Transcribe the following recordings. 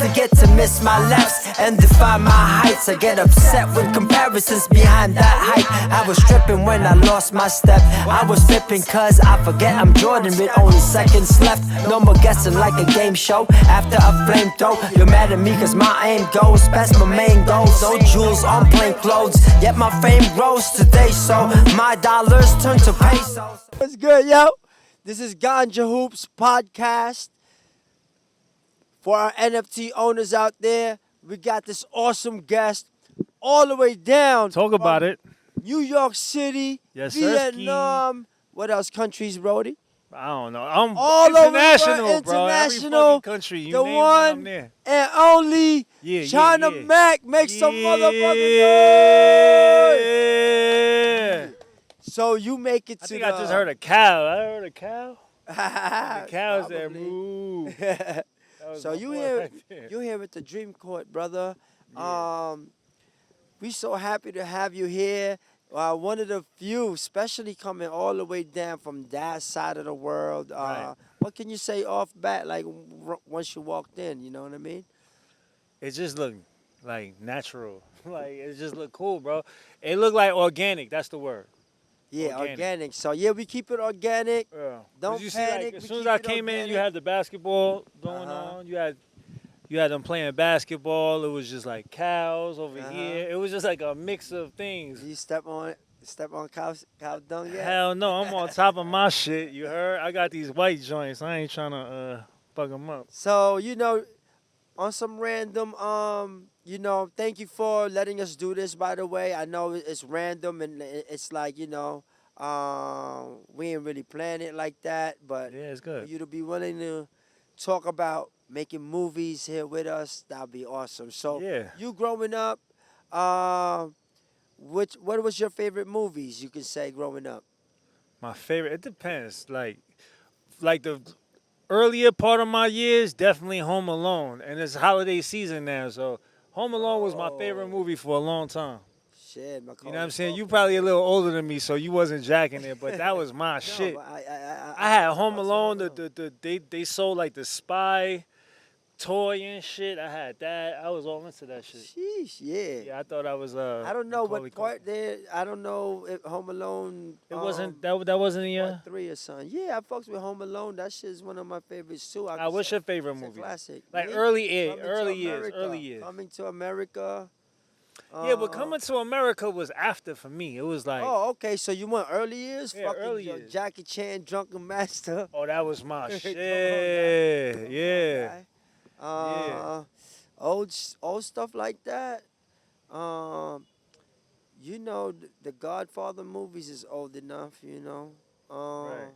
to get to miss my lefts and define my heights. I get upset with comparisons behind that height. I was tripping when I lost my step. I was flipping cause I forget I'm Jordan with only seconds left. No more guessing like a game show. After a flamethrower, you're mad at me cause my aim goes past my main goals. No jewels on plain clothes, yet my fame grows today. So my dollars turn to pesos. What's good, yo? This is Ganja Hoops Podcast. For our NFT owners out there, we got this awesome guest all the way down. Talk about it. New York City, Yes, Vietnam. What else countries, Brody? I don't know. I'm all international, over bro. international. Every fucking country. You the name one one, I'm there. and only China Mac. Make some motherfucking noise. Yeah. So you make it to I think I just heard a cow. I heard a cow. The cows Probably. that move. So you here at the Dream Court, brother. Yeah. We so happy to have you here. One of the few, especially coming all the way down from that side of the world. Right. What can you say off bat, like once you walked in? You know what I mean? It just looked like natural. Like it just looked cool, bro. It looked like organic. That's the word. Yeah, organic. So yeah, we keep it organic. Yeah. Don't you panic. See, like, as we soon as keep I it came in, organic. you had the basketball going on. You had them playing basketball. It was just like cows over here. It was just like a mix of things. You step on cow dung yet? Hell no, I'm on top of my shit. You heard? I got these white joints. I ain't trying to fuck them up. So on some random thank you for letting us do this, by the way. I know it's random and it's like, we ain't really plan it like that, but Yeah, it's good. for you to be willing to talk about making movies here with us, that'd be awesome. So Yeah. you growing up, what was your favorite movies you can say growing up? My favorite, it depends. Like the earlier part of my years, definitely Home Alone. And it's holiday season now, so Home Alone was my favorite movie for a long time. Shit, You know what I'm saying? You probably a little older than me, so you wasn't jacking it, but that was my shit. I had Home Alone. They sold like the spy toy and shit. I had that. I was all into that shit. Sheesh, yeah. Yeah, I thought I was. I don't know what part there. I don't know if Home Alone. It wasn't that wasn't in part 3 or something. Yeah, I fucks with Home Alone. That shit's one of my favorites too. What's your favorite it's movie? A classic. Like Me? early Coming years. Coming to America. Yeah, but Coming to America was after for me. It was like. Oh, okay. So you went early years? Yeah, Fucking early years. Jackie Chan, Drunken Master. Oh, that was my shit. Come on, Yeah. yeah. Old stuff like that. The Godfather movies is old enough, Right.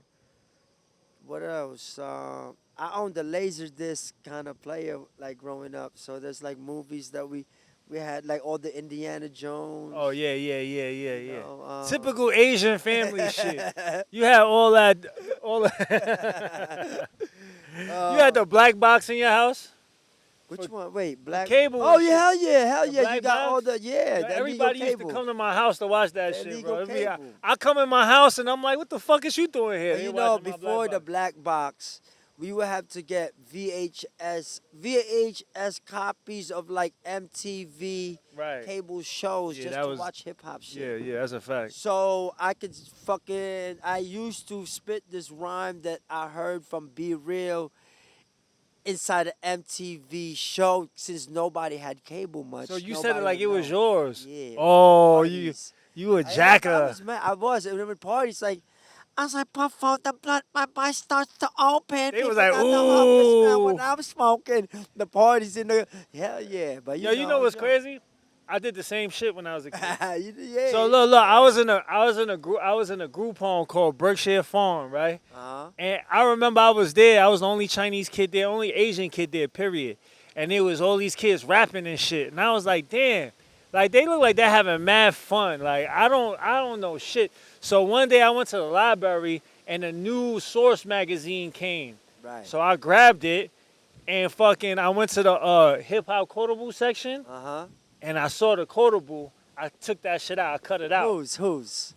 What else? I owned the Laserdisc kind of player like growing up. So there's like movies that we had like all the Indiana Jones. Oh yeah. know, Typical Asian family shit. You had all that. You had the black box in your house. Which one? Wait, black cable. Oh yeah, hell yeah. You black got all box? the that Everybody legal used cable. to come to my house to watch that That shit, legal bro. cable. I come in my house and I'm like, what the fuck is you doing here? And They watching my before the box. black box, we would have to get VHS copies of like MTV Right. cable shows Yeah, just that to was- watch hip hop shit. Yeah, that's a fact. So I used to spit this rhyme that I heard from Be Real inside an MTV show since nobody had cable much. So you said it Nobody like would it was know. yours. Yeah. Oh, Parties. you a I jacker. was, man. I was. And with parties, like, as I puff out the blunt, my mind starts to open. They was People like, got the hunger smell ooh. when I'm smoking. The parties in the hell yeah. But You know what's crazy? I did the same shit when I was a kid. yeah. So look, I was in a group home called Berkshire Farm, right? And I remember I was there. I was the only Chinese kid there, only Asian kid there, period. And there was all these kids rapping and shit. And I was like, damn, like they look like they're having mad fun. Like I don't know shit. So one day I went to the library and a new Source magazine came. Right. So I grabbed it and fucking I went to the hip hop quotable section. And I saw the quotable. I took that shit out. I cut it out. Whose?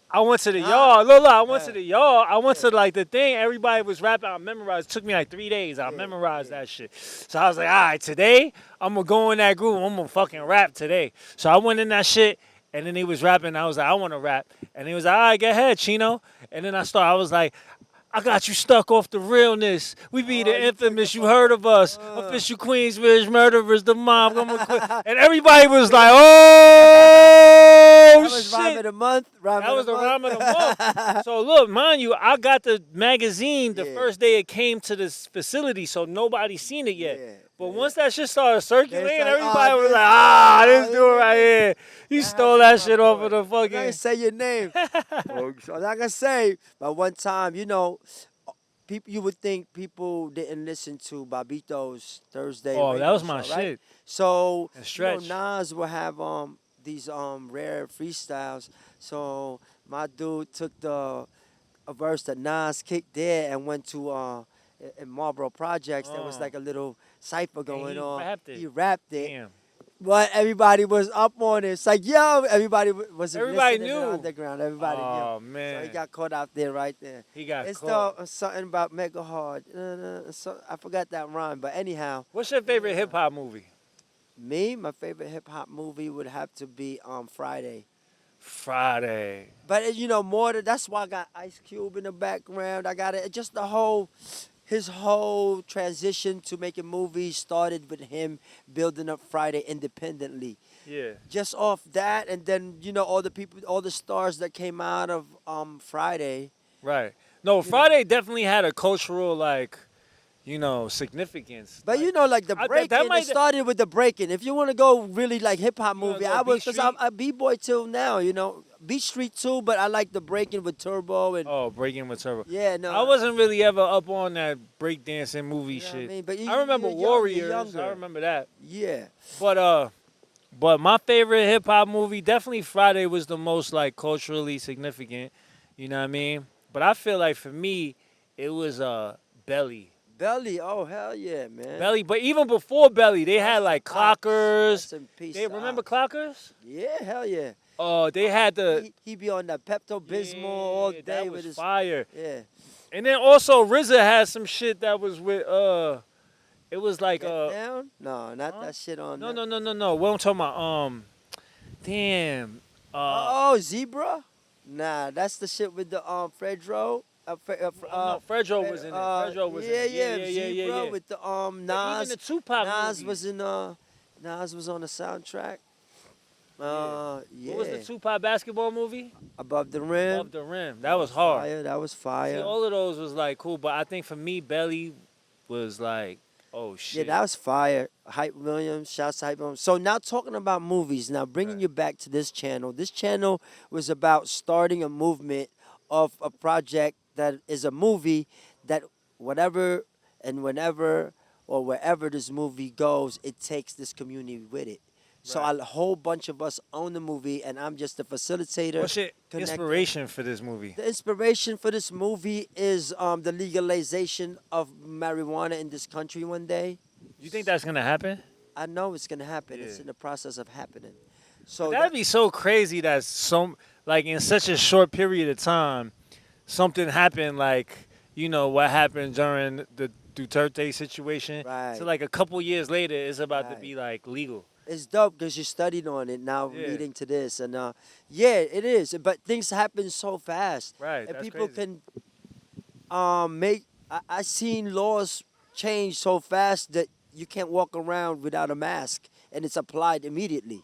I went to the Huh? yard. Look, I went Yeah. to the yard. I went Yeah. to like the thing. Everybody was rapping. I memorized. It took me like 3 days. I Yeah, memorized yeah. that shit. So I was like, all right, today I'm gonna go in that group. I'm gonna fucking rap today. So I went in that shit, and then he was rapping. I was like, I want to rap, and he was like, all right, go ahead, Chino. And then I started. I was like, I got you stuck off the realness. We be Oh, the you took the infamous. You fucking. heard of us? Uh, Official Queensbridge murderers, the mob. I'm gonna quit. And everybody was yeah. like, oh That was rhyme shit. of the month. Rhyme That of was the the month. rhyme of the month. So look, mind you, I got the magazine the Yeah. first day it came to this facility, so nobody seen it yet. Yeah. But Yeah. once that shit started circulating, like, everybody was this like, dude, "Ah, this dude yeah, right yeah. here, he That stole happened that to my shit off boy. of the I'm not gonna fucking." say your name. I'm not gonna say, but one time, people you would think people didn't listen to Babito's Thursday Oh, that radio was my show, right? shit. So And Stretch. Nas will have these rare freestyles. So my dude took a verse that Nas kicked there and went to in Marlboro Projects. There was Oh, like a little cipher and going he on. rapped it. He rapped it, Damn. but everybody was up on it. It's like, yo, everybody was Everybody listening in the knew. underground. Everybody knew. Oh So he man, got caught out there right there. he got It's caught. something about Mega Hard. So I forgot that rhyme, but anyhow, What's your favorite hip hop movie? my favorite hip hop movie would have to be Friday. Friday. But that's why I got Ice Cube in the background. I got it. Just his whole transition to making movies started with him building up Friday independently. Yeah. Just off that, and then all the people, all the stars that came out of Friday. Right. No, know. Friday definitely had a cultural significance. But Like, like the that breaking, might it started with the breaking. If you want to go really like hip hop You wanna movie, go I was Beat because I'm Street? a b-boy till now. Beat Street too, but I like the breaking with Turbo and Oh, Breaking with Turbo. yeah, no. I wasn't really ever up on that breakdancing movie You know what I shit. mean? But I remember you're young, you're Warriors. younger. I remember that. Yeah. But my favorite hip hop movie definitely Friday was the most like culturally significant. You know what I mean? But I feel like for me, it was Belly. Belly, oh hell yeah, man. Belly, but even before Belly, they had like Ops. Clockers. Rest in peace They to remember Ops. Clockers? Yeah, hell yeah. They had the He be on that Pepto Bismol all Yeah, day that with was his fire. yeah. And then also RZA had some shit that was with it was like Get down? No, not huh? that shit on. no that. no no no no. What I'm talking about damn Oh, Zebra? Nah, that's the shit with the Fredro. no, Fredro was in it. Fredro was in it. Zebra with the But even Nas. the Tupac Nas movie. was in Nas was on the soundtrack. Yeah. What was the Tupac basketball movie? Above the Rim. Above the Rim. That was hard. Fire. That was See, fire. all of those was like cool, but I think for me, Belly was like, oh Yeah, shit. that was fire. Hype Williams, shouts to Hype Williams. So now talking about movies, now bringing Right. you back to this channel. This channel was about starting a movement of a project that is a movie that whatever and whenever or wherever this movie goes, it takes this community with it. So Right. a whole bunch of us own the movie, and I'm just the facilitator. What's your connector. inspiration for this movie? The inspiration for this movie is the legalization of marijuana in this country one day. You think that's gonna happen? I know it's gonna happen. It's Yeah. in the process of happening. So That'd be so crazy that like in such a short period of time, something happened like what happened during the Duterte situation. Right. So like a couple years later, it's about to Right. be like legal. it's dope because you studied on it now, Yeah. leading to this, and yeah, it is. But things happen so fast, Right. and That's people crazy. can make. I seen laws change so fast that you can't walk around without a mask, and it's applied immediately.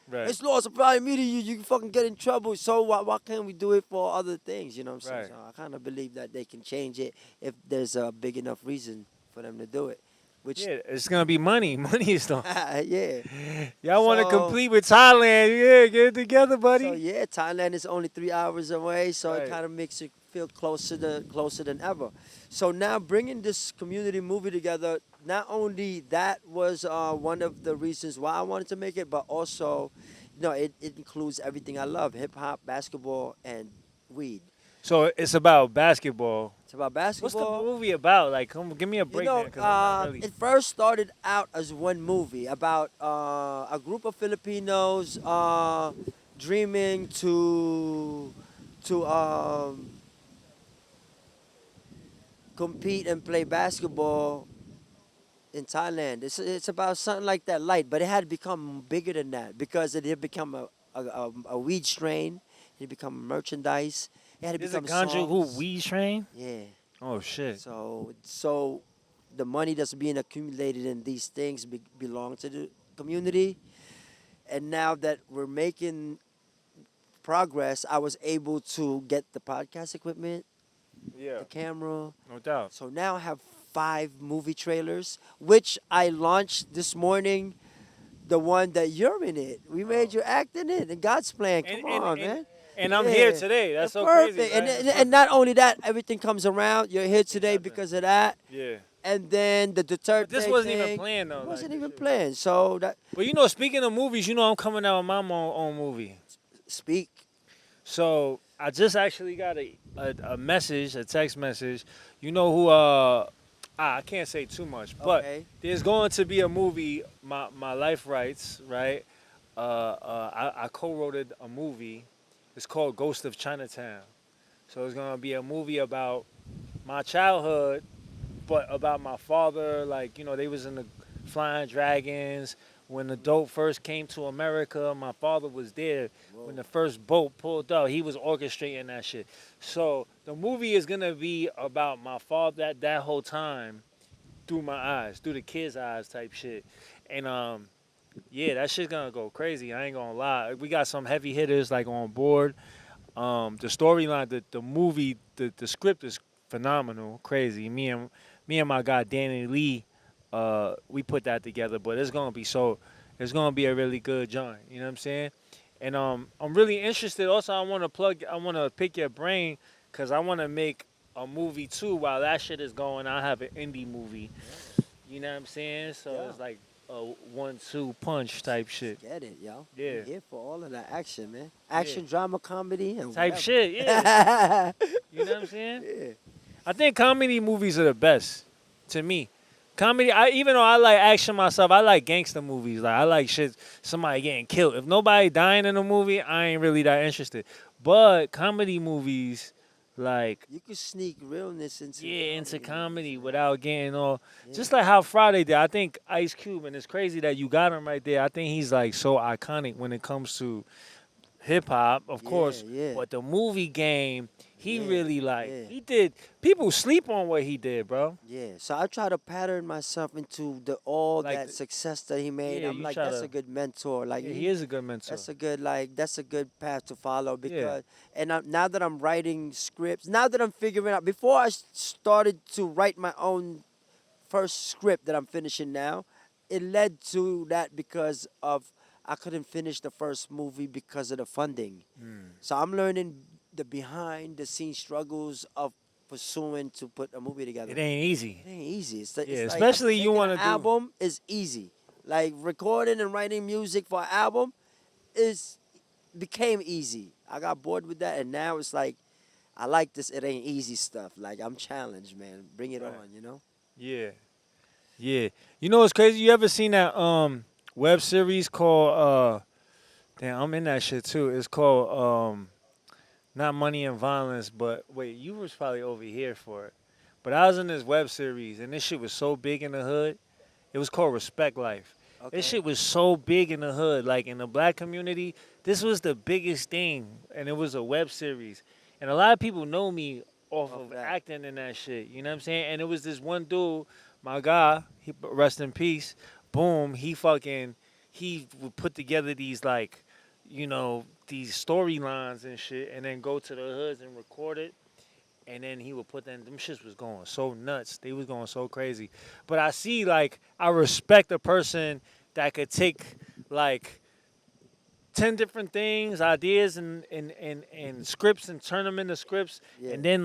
Right. It's laws applied immediately. You can fucking get in trouble. So why can't we do it for other things? You know what I'm saying? Right. So I kind of believe that they can change it if there's a big enough reason for them to do it. Which Yeah, it's gonna be money. Money is the. yeah. Y'all want to So- compete with Thailand? Yeah, get it together, buddy. So yeah, Thailand is only 3 hours away, so Right. it kind of makes it feel closer than ever. So now bringing this community movie together, not only that was one of the reasons why I wanted to make it, but also, it includes everything I love: hip hop, basketball, and weed. So it's about basketball. It's about What's basketball. the movie about? Like, come give me a breakdown. 'Cause I'm not really. It first started out as one movie about a group of Filipinos dreaming to to compete and play basketball in Thailand. It's about something like that light, but it had become bigger than that because it had become a weed strain. It had become merchandise. It had There's a become ganja who songs. weed train. Yeah. Oh shit. So the money that's being accumulated in these things belong to the community. And now that we're making progress, I was able to get the podcast equipment, Yeah, the camera. no doubt. So now I have 5 movie trailers, which I launched this morning. The one that you're in it, we made you act in it. And God's plan, And come and on, and, man. and I'm here Yeah. today. That's so Perfect. crazy. And, Right? and and not only that, everything comes around. You're here today happened. because of that. Yeah. And then the But Duterte this wasn't even thing, planned though. it Like, wasn't this even shit- planned. So that But you know, speaking of movies, you know I'm coming out with my own movie. speak. So I just actually got a message, a text message. You know who? I can't say too much, but Okay. there's going to be a movie. My life rights, right? I co-wrote a movie. It's called Ghost of Chinatown. So it's gonna be a movie about my childhood, but about my father. Like they was in the Flying Dragons. When the dope first came to America, my father was there. When the first boat pulled up, he was orchestrating that shit. So the movie is gonna be about my father that whole time through my eyes, through the kids' eyes type shit. And yeah, that shit's gonna go crazy. I ain't gonna lie. We got some heavy hitters like on board. The storyline, the movie, the script is phenomenal, crazy. Me and my guy Danny Lee, we put that together. But it's gonna be a really good joint. You know what I'm saying? And I'm really interested. Also, I want to pick your brain because I want to make a movie too. While that shit is going, I have an indie movie. You know what I'm saying? So Yeah. it's like a 1-2 punch type shit. Get it, yo. Yeah. I'm here for all of that action, man. Action, drama, comedy, and Type whatever. shit, yeah. You know what I'm saying? Yeah. I think comedy movies are the best to me. Comedy, even though I like action myself, I like gangster movies. Like I like shit, somebody getting killed. If nobody dying in a movie, I ain't really that interested. But comedy movies, like You can sneak realness into into comedy movies, man. without getting all. Yeah. Just like how Friday did. I think Ice Cube, and it's crazy that you got him right there. I think he's like so iconic when it comes to hip hop, of course. Yeah. But the movie game, he Yeah, really yeah. he did. People sleep on what he did, bro. Yeah, so I try to pattern myself into all Like that the- success that he made. Yeah, I'm you like, try that's to- a good mentor. Like, Yeah, he is a good mentor. that's a good path to follow because, and now that I'm writing scripts, now that I'm figuring out, before I started to write my own first script that I'm finishing now, it led to that because of I couldn't finish the first movie because of the funding. So I'm learning the behind the scenes struggles of pursuing to put a movie together. It ain't easy. It ain't easy. It's Yeah, like especially you making wanna an do- album is easy. Like recording and writing music for an album is became easy. I got bored with that, and now it's like I like this. It ain't easy stuff. Like I'm challenged, man. Bring it Right. on, you know. Yeah. Yeah. You know what's crazy? You ever seen that web series called damn, I'm in that shit too. It's called not Money and Violence, but wait, you was probably over here for it. But I was in this web series and this shit was so big in the hood. It was called Respect Life. Okay. This shit was so big in the hood, like in the black community. This was the biggest thing, and it was a web series. And a lot of people know me off of that. acting in that shit. You know what I'm saying? And it was this one dude, my guy, he rest in peace. Boom, he would put together these like, these storylines and shit, and then go to the hoods and record it. And then he would put them shits was going so nuts. They was going so crazy. But I respect a person that could take like 10 different things, ideas and scripts and turn them into scripts Yeah. and then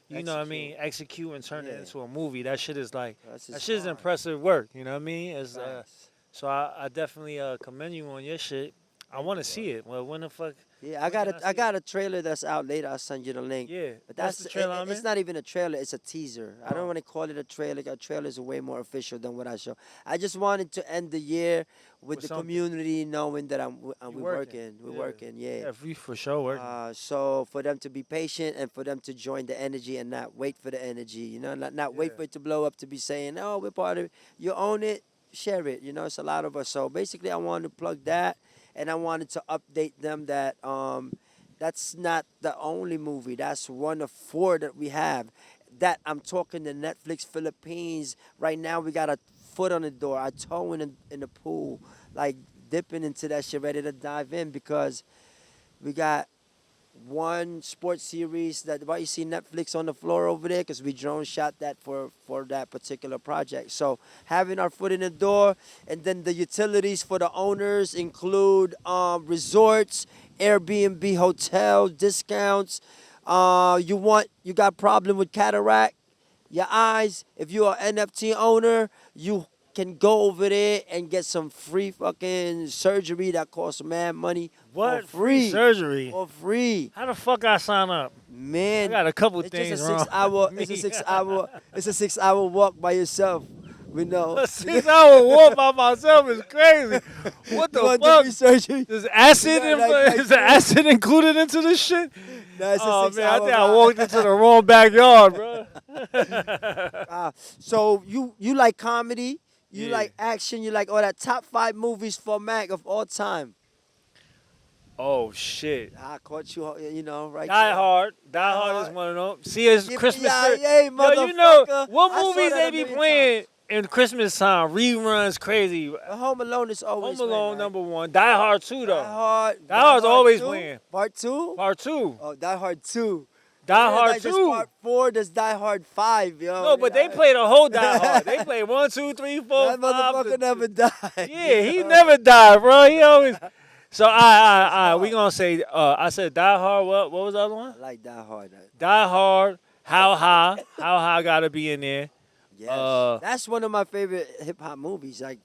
you know what I mean, execute and turn it Yeah. into a movie. That shit is like That's that just shit is hard. impressive work, you know what I mean? It's Facts. so I definitely commend you on your shit. I want to see it. Well, when the fuck? Yeah, when can I see got a trailer that's out later. I'll send you the link. it? Yeah. But What's the trailer I'm it's in? not even a trailer. It's a teaser. I don't Oh. want to call it a trailer. A trailer is way more official than what I show. I just wanted to end the year with the something. community knowing that You we're working. working. We're Yeah. working. Yeah. Yeah, we for sure working. So for them to be patient and for them to join the energy and not wait for the energy, not wait Yeah. for it to blow up to be saying, oh, we're part of it. You own it, share it. It's a lot of us. So basically, I wanted to plug that, and I wanted to update them that that's not the only movie. That's one of four that we have. That I'm talking to Netflix Philippines right now. We got a foot on the door, our toe in the pool, like dipping into that shit, ready to dive in because we got one sports series that why you see Netflix on the floor over there because we drone shot that for that particular project. So having our foot in the door, and then the utilities for the owners include resorts, Airbnb, hotel discounts. You got problem with cataract, your eyes. If you're an NFT owner, you can go over there and get some free fucking surgery that costs mad money What? for free. Surgery? For free. How the fuck I sign up? Man, I got a couple it's things just a wrong. 6 hour. with It's a me. 6 hour. It's a 6 hour walk by yourself. We know. A 6 hour walk by myself is crazy. What You the want fuck? to be surgery? Is acid Like is the acid included into this shit? No, it's a Oh 6 man, I hour think I ride. walked into the wrong backyard, bro. So you like comedy? You Yeah. like action? You like all that? Top 5 movies for Mac of all time. Oh shit. I caught you. Right. Die there. Hard. Die Hard is one of them. See, it's Christmas. Yippee-yi-yay, Yo, you know motherfucker. what I saw movies that they a be million playing in Christmas time? Reruns, crazy. Home Alone is always Home Alone right? #1. Die Hard 2 though. Die Hard. Die Hard's always 2? playing. Part 2? Part 2. Oh, Die Hard 2. Die Yeah, Hard like, 2. There's Part 4. There's Die Hard 5, yo. No, but they play the whole Die Hard. They play 1, 2, 3, 4, That 5. motherfucker never died. Yeah, he never died, bro. He always. So I we gonna say I said Die Hard. What was the other one? I like Die Hard. Die Hard. How high gotta be in there. Yes. That's one of my favorite hip hop movies, like,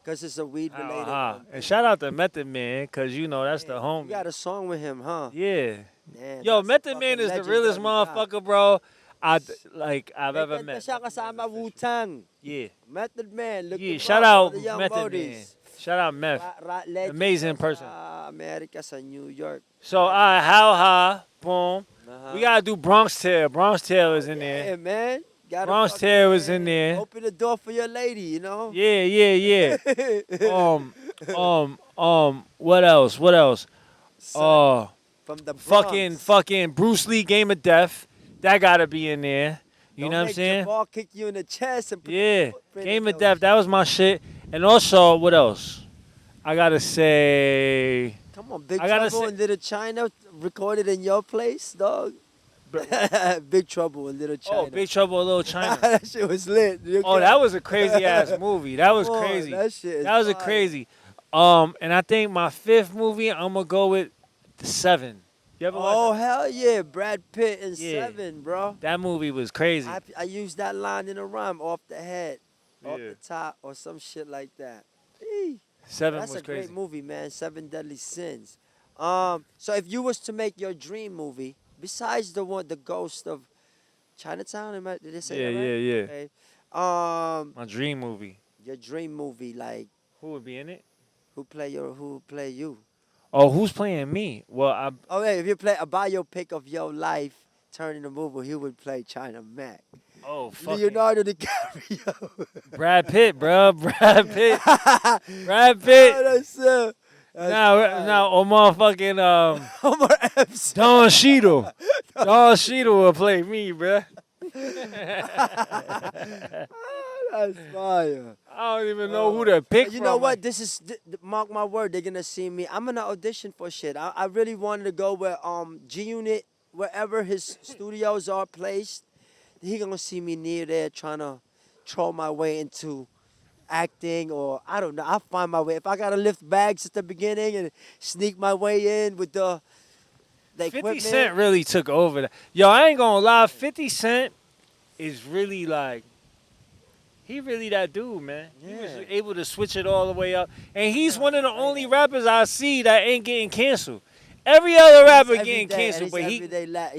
because it's a weed How related. high. And shout out to Method Man, cause you know that's the You homie. got a song with him, huh? Yeah. Man, Yo, that's a Method Man fucking is the legend realest that we got. motherfucker, bro. I've May ever kanta met. siya kasama Wu-Tang. Yeah. Method Man. Look Yeah. him Shout up, out the young Method Modis. Man. Shout out Meth. Legend Amazing sa person. America, sa New York. So how high? Boom. Uh-huh. We gotta do Bronx Tale. Bronx Tale is in there. Yeah, man. Gotta Bronx fucking, Tale is man, in there. Open the door for your lady, you know? Yeah. What else? Son, from the Bronx. Fucking Bruce Lee Game of Death. That gotta be in there. You Don't know what I'm make saying? Jabbar kick you in the chest and put your Yeah. footprint Game in of your- Death. That was my shit. And also, what else? I gotta say. Come on, Big I gotta Trouble say- in Little China recorded in your place, dog. Big Trouble in Little China. Oh, Big Trouble in Little China. that shit was lit. Oh, that was a crazy ass movie. That was Come on, crazy. That shit is That was a fire. crazy. And I think my 5th movie, I'm gonna go with The Seven. You ever Oh, watch hell yeah. Brad Pitt in Yeah. 7, bro. that? That movie was crazy. I used that line in a rhyme, off the head, off Yeah. the top, or some shit like that. Eee. 7 That's was a great crazy. movie, man. 7 Deadly Sins. So if you was to make your dream movie, besides the Ghost of Chinatown, did they say Yeah, that right? yeah. Okay. My dream movie. Your dream movie, like Who would be in it? who play you? Oh, who's playing me? Well, Oh, hey, if you play a biopic of your life, turning a movie, he would play China Mac. fucking Leonardo DiCaprio. Brad Pitt, bro. Brad Pitt. Brad Pitt. Oh, that's Now, or motherfucking Homer Epps. Don Cheadle. Don Cheadle will play me, bruh. That's fire. I don't even know who to pick. You know from. what? This is mark my word. They're gonna see me. I'm gonna audition for shit. I really wanted to go where G Unit, wherever his studios are placed. He gonna see me near there trying to troll my way into acting, or I don't know. I'll find my way. If I gotta lift bags at the beginning and sneak my way in with the 50 equipment. Cent really took over that. Yo, I ain't gonna lie. 50 Cent is really like, He really that dude, man. He was Yeah. able to switch it all the way up. And he's one of the only rappers I see that ain't getting canceled. Every other rapper He's getting canceled, but he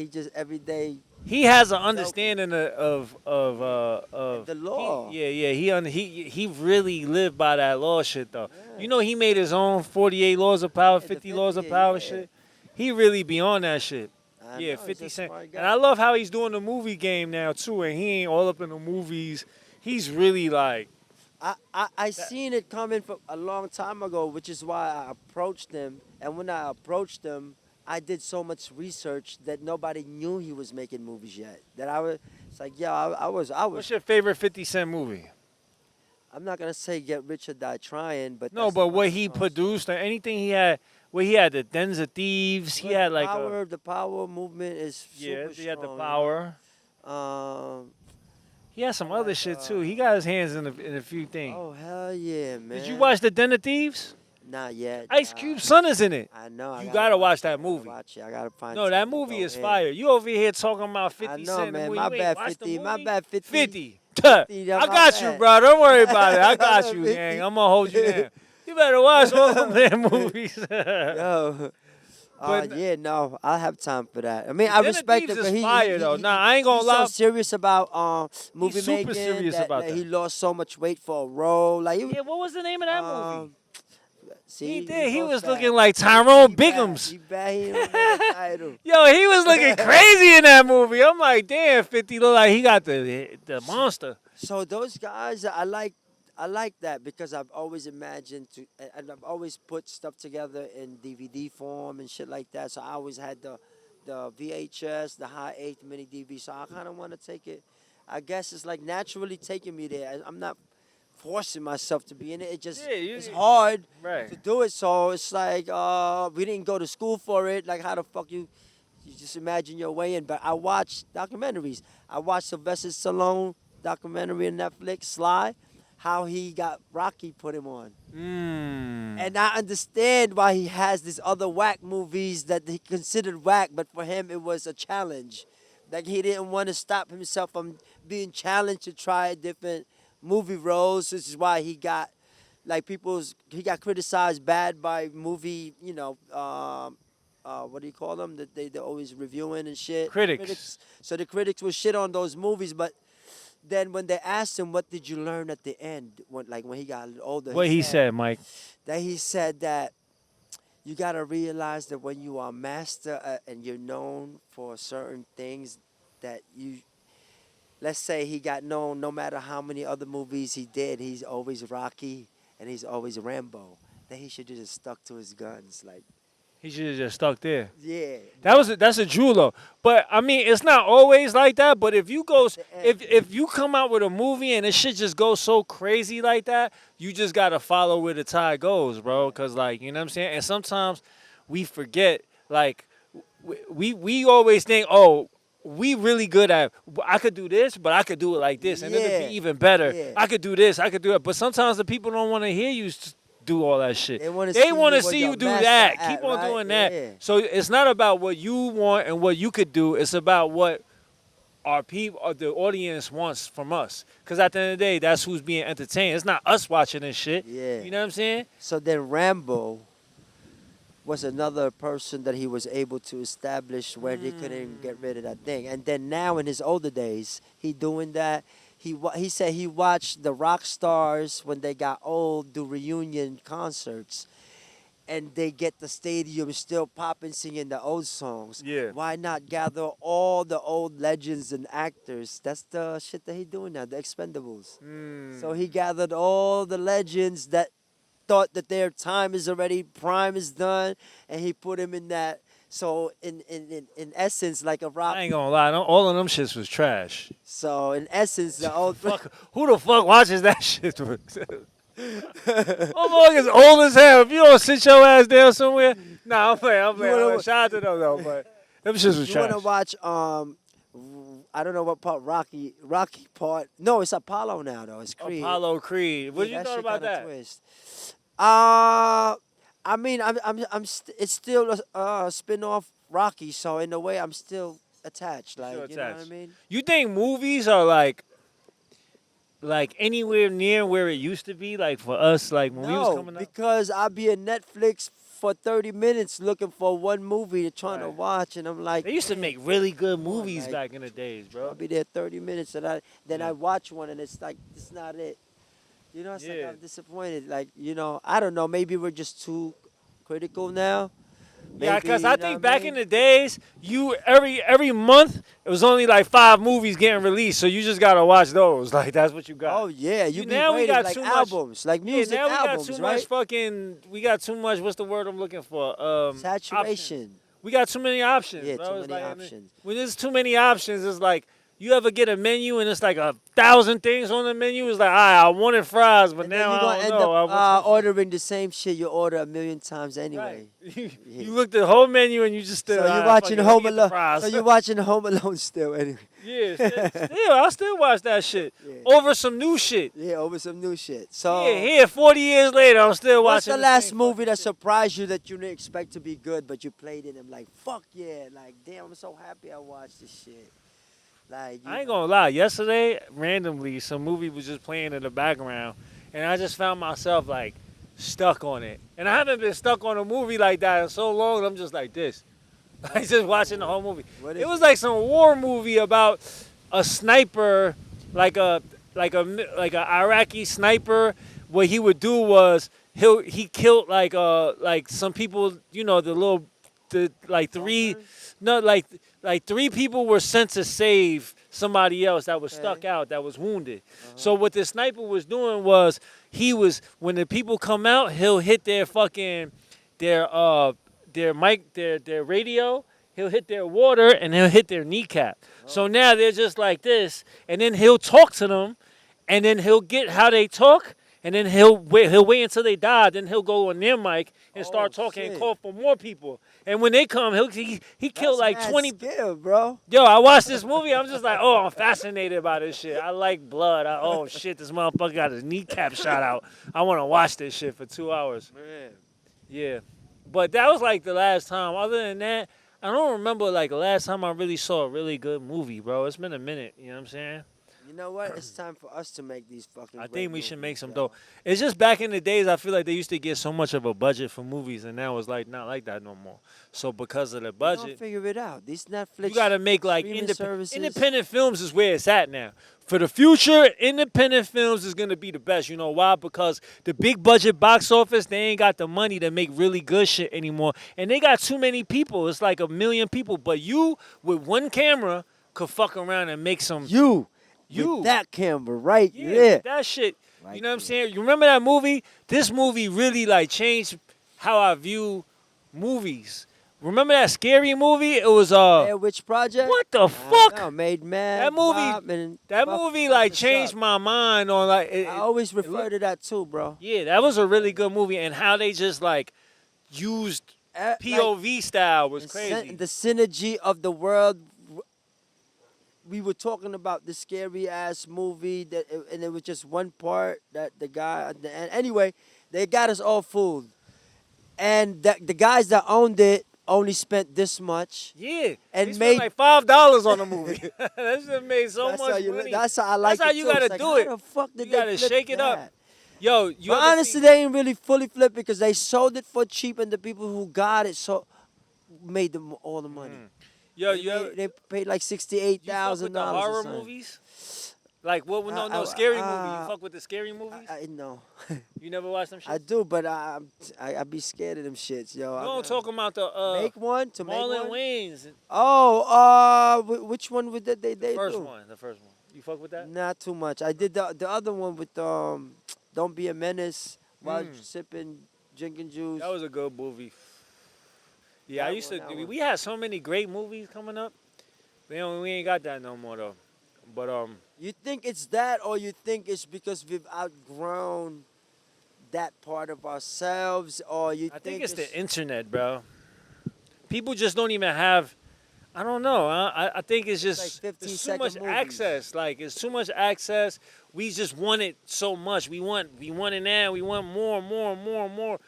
just every day he has an understanding of the law. he really lived by that law shit though. Yeah. You know he made his own 48 laws of power, The 50 laws of 50, power yeah. shit. He really be on that shit. I Yeah, know, he's 50 a Cent. smart guy. And I love how he's doing the movie game now too, and he ain't all up in the movies. He's really like I seen it coming from a long time ago, which is why I approached him. And when I approached him, I did so much research that nobody knew he was making movies yet. That I was, it's like, yeah, I was. what's your favorite 50 Cent movie? I'm not gonna say Get Rich or Die Trying, but No, that's but one what of the he songs. produced or anything he had, where he had the Dens of Thieves, he But had the like power, the power movement is yeah, super he had the strong, power. you know? He had some I other like, shit too. He got his hands in a few things. Oh hell yeah, man! Did you watch the Den of Thieves? Not yet. Ice Cube's son is in it. I know. I You gotta gotta watch it, that I gotta movie. Watch it. I gotta find. No, that time to movie go is in. fire. You over here talking about 50 I know, Cent. man. The movie. My You ain't bad, watched the 50. My movie? bad, 50. 50. 50, yeah, I my got you, bad. bro. Don't worry about it. I got you, 50. gang. I'm gonna hold you down. You better watch all them damn movies. Yo. But Yeah, no, I have time for that. I mean, I Den of respect Thieves him, but is fire, though. Nah, I ain't gonna he's lie. so serious about movie super making serious that, about like, he that. lost so much weight for a role. Like, Yeah, what was the name of that movie? um, see, He did. He goes was back. looking like Tyrone He bad. Biggums. He bad. He don't know the title. Yo, he was looking crazy in that movie. I'm like, damn, 50 look like he got the monster. So those guys, I like that because I've always imagined and I've always put stuff together in DVD form and shit like that. So I always had the VHS, the high 8 mini DV. So I kind of want to take it. I guess it's like naturally taking me there. I'm not forcing myself to be in it. It just it's hard Right. to do it. So it's like we didn't go to school for it. Like how the fuck you just imagine your way in. But I watch documentaries. I watched Sylvester Stallone documentary on Netflix, Sly, how he got Rocky put him on. And I understand why he has these other whack movies that he considered whack, but for him it was a challenge. Like he didn't want to stop himself from being challenged to try different movie roles. This is why he got like he got criticized bad by movie, what do you call them? That they're always reviewing and shit. Critics. So the critics would shit on those movies, but then when they asked him, "What did you learn at the end?" When he got older, What he said, Mike. that he said that you gotta realize that when you are a master and you're known for certain things, that let's say he got known no matter how many other movies he did, he's always Rocky and he's always Rambo. That he should just stuck to his guns, like. He should have just stuck there. Yeah. That's a jeweler. But I mean, it's not always like that. But if you go, the end. if you come out with a movie and it shit just goes so crazy like that, you just gotta follow where the tide goes, bro. Cause like you know what I'm saying. And sometimes we forget. Like we always think, oh, we really good at. I could do this, but I could do it like this, and then it'd be Yeah. even better. Yeah. I could do this. I could do it. But sometimes the people don't want to hear you do all that shit. They wanna see you do master that. at, Keep on right? doing that. Yeah. So it's not about what you want and what you could do. It's about what our people, or the audience wants from us. Because at the end of the day, that's who's being entertained. It's not us watching this shit. Yeah. You know what I'm saying? So then Rambo was another person that he was able to establish where they couldn't get rid of that thing. And then now in his older days, he doing that. He said he watched the rock stars when they got old do reunion concerts. And they get the stadium still popping, singing the old songs. Yeah. Why not gather all the old legends and actors? That's the shit that he doing now, the Expendables. So he gathered all the legends that thought that their time is already, prime is done, and he put him in that. So in essence, like a rock. I ain't gonna lie. All of them shits was trash. So in essence, the old. Who the fuck watches that shit? Motherfuckers old as hell. If you don't sit your ass down somewhere, nah, I'm playing. Shout out to them though, but them shits was You trash. want to watch? I don't know what part Rocky part. No, it's Apollo now though. It's Creed. Apollo Creed. What Yeah, you thought shit about kinda that? Twist. I mean, it's still a spin-off Rocky, so in a way, I'm still attached. Like, Still you know what I attached. mean? You think movies are like like anywhere near where it used to be? Like for us, like when we was No, coming up. because I'll be in Netflix for 30 minutes looking for one movie to trying to Right. watch, and I'm like, They used to "Man, make really good come on," movies like, back in the days, I'll bro. be there 30 minutes, and then Yeah. I watch one, and it's like, it's not it. It's like Yeah. I'm disappointed. Like, I don't know. Maybe we're just too critical now. Yeah, Maybe, cause you I know think what I back in mean? the days, you every month it was only like 5 movies getting released, so you just gotta watch those. Like that's what you got. Oh yeah, You you be now we waiting got like too much. albums, like Yeah, music now we got too albums, much right? fucking. We got too much. What's the word I'm looking for? Options. Saturation. We got too many options, Yeah, bro. too It's many like, options. when there's too many options, it's like you ever get a menu and it's like 1,000 things on the menu. It's like, all right, I wanted fries, but And then now you're I gonna don't end know. up I want ordering the same shit you order a million times right. anyway. You Yeah. looked at the whole menu and you just still. So you're "All right, watching fuck it, let me Home get the Alone. fries." So you're watching Home Alone still anyway. Yeah, I still watch that shit Yeah. over some new shit. Yeah, over some new shit. Yeah, So here 40 years later, I'm still what's watching the the last same movie fucking that shit. surprised you that you didn't expect to be good, but you played it and I'm like, fuck yeah, like damn, I'm so happy I watched this shit. Like I ain't gonna lie. Yesterday, randomly, some movie was just playing in the background, and I just found myself like stuck on it. And I haven't been stuck on a movie like that in so long. I'm just like this, like just watching the whole movie. What is It was like some war movie about a sniper, like a like a Iraqi sniper. What he would do was he killed like some people. The like three. No, like 3 people were sent to save somebody else that was stuck Okay. out, that was wounded. So what the sniper was doing was when the people come out, he'll hit their fucking their mic their radio, he'll hit their water, and he'll hit their kneecap. So now they're just like this, and then he'll talk to them, and then he'll get how they talk, and then he'll wait until they die. Then he'll go on their mic and start talking and shit. call for more people. And when they come, he killed like That's mad 20. skill, bro. Yo, I watched this movie. I'm just like, oh, I'm fascinated by this shit. I like blood. Oh shit, this motherfucker got his kneecap shot out. I want to watch this shit for 2 hours. Man. Yeah, but that was like the last time. Other than that, I don't remember like the last time I really saw a really good movie, bro. It's been a minute. You know what I'm saying? You know what? It's time for us to make these fucking. I great think we should make movies, some yo. dope. It's just back in the days, I feel like they used to get so much of a budget for movies, and now it's like not like that no more. So because of the We gonna budget, figure it out. These Netflix. you gotta make like streaming services. independent films is where it's at now. For the future, independent films is gonna be the best. You know why? Because the big budget box office, they ain't got the money to make really good shit anymore, and they got too many people. It's like 1,000,000 people, but you with one camera could fuck around and make some. You. You. With that camera right Yeah, there. with that shit. Right You know what I'm there. saying? You remember that movie? This movie really like changed how I view movies. Remember that scary movie? It was Blair Witch Project. what the I fuck? know, made mad. That movie- pop, and That fuck- movie fuck like us changed up. my mind on like I always refer to that too, bro. yeah, that was a really good movie, and how they just like used Like, POV style was the crazy. the synergy of the world. We were talking about this scary ass movie and it was just one part that the guy at the end. Anyway, they got us all fooled, and the guys that owned it only spent this much. Yeah, and they spent made- like $5 on the movie. That shit made so that's much how you. money. That's how I like. That's how it you too. It's gotta like, do how it. The fuck did You they gotta flip shake it up. that? Yo, you But ever honestly, see- they ain't really fully flipped because they sold it for cheap, and the people who got it made them all the money. yo, They, you ever, paid, they paid like $68,000. you fuck with the horror movies? Like what? No, scary movie. You fuck with the scary movies? I know. You never watched them shit? I do, but I be scared of them shits, yo. No, I'm talking about the Make one to Marlon make one. Wayans. Oh, which one would they The first do? one. The first one. You fuck with that? Not too much. I did the other one with Don't Be a Menace while sipping, drinking juice. That was a good movie. Yeah, I That used one, to. that one. We had so many great movies coming up. We ain't got that no more though. But You think it's that, or you think it's because we've outgrown that part of ourselves, or you I think it's the internet, bro. People just don't even have. I don't know. I think it's just like 15 there's too much second movies. access. Like it's too much access. We just want it so much. We want it now. We want more and more and more and more.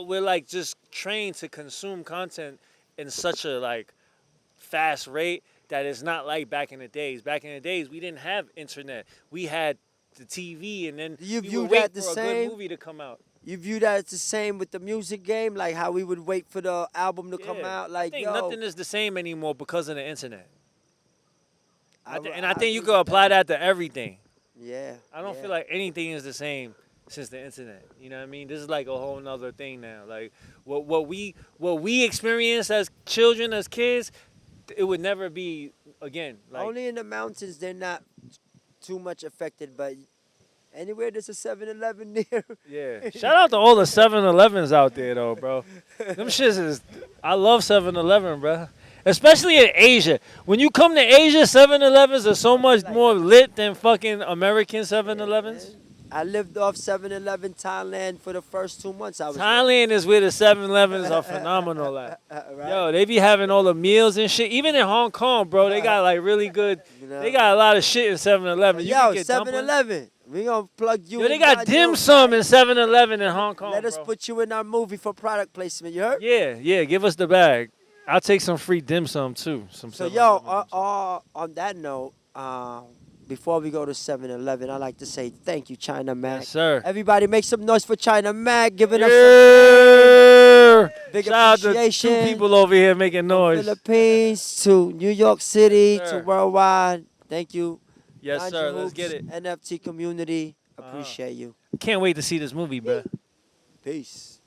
We're like just trained to consume content in such a like fast rate that it's not like back in the days. Back in the days, we didn't have internet. We had the TV, and then You we view would wait that the for a same? good movie to come out. You view that as the same with the music game, like how we would wait for the album to come Yeah. out. Like, I think yo, nothing is the same anymore because of the internet. I think agree you with could apply that to everything. Yeah. I don't yeah. feel like anything is the same since the internet. You know what I mean? This is like a whole nother thing now. Like what we experienced as children, as kids, it would never be again. Like Only in the mountains they're not too much affected, but anywhere there's a 7-Eleven near. yeah. Shout out to all the 7-Elevens out there though, bro. Them shits is I love 7-Eleven, bro. Especially in Asia. When you come to Asia, 7-Elevens are so much more lit than fucking American 7-Elevens. I lived off 7-Eleven Thailand for the first 2 months. I was there. Thailand is where the 7-Elevens are phenomenal at. Right? Yo, they be having all the meals and shit. Even in Hong Kong, bro, they got like really good. You know? They got a lot of shit in 7-Eleven. You can Yo, get dumplings. 7-Eleven. We gonna plug you. Yo, in they got God dim knows. sum in 7-Eleven in Hong Kong. Let us bro. put you in our movie for product placement. You heard? Yeah, give us the bag. I'll take some free dim sum too. Some So 7-Eleven yo, dim sum. on that note, before we go to 7-Eleven, I like to say thank you, China Mac. Yes, sir. Everybody make some noise for China Mac, giving us Yeah. big Shout out to appreciation. 2 people over here making noise. Philippines to New York City Yes, to sir. worldwide. Thank you. Yes, Ganja sir. Let's Hoops, get it. NFT community. Appreciate you. Can't wait to see this movie, bro. Peace.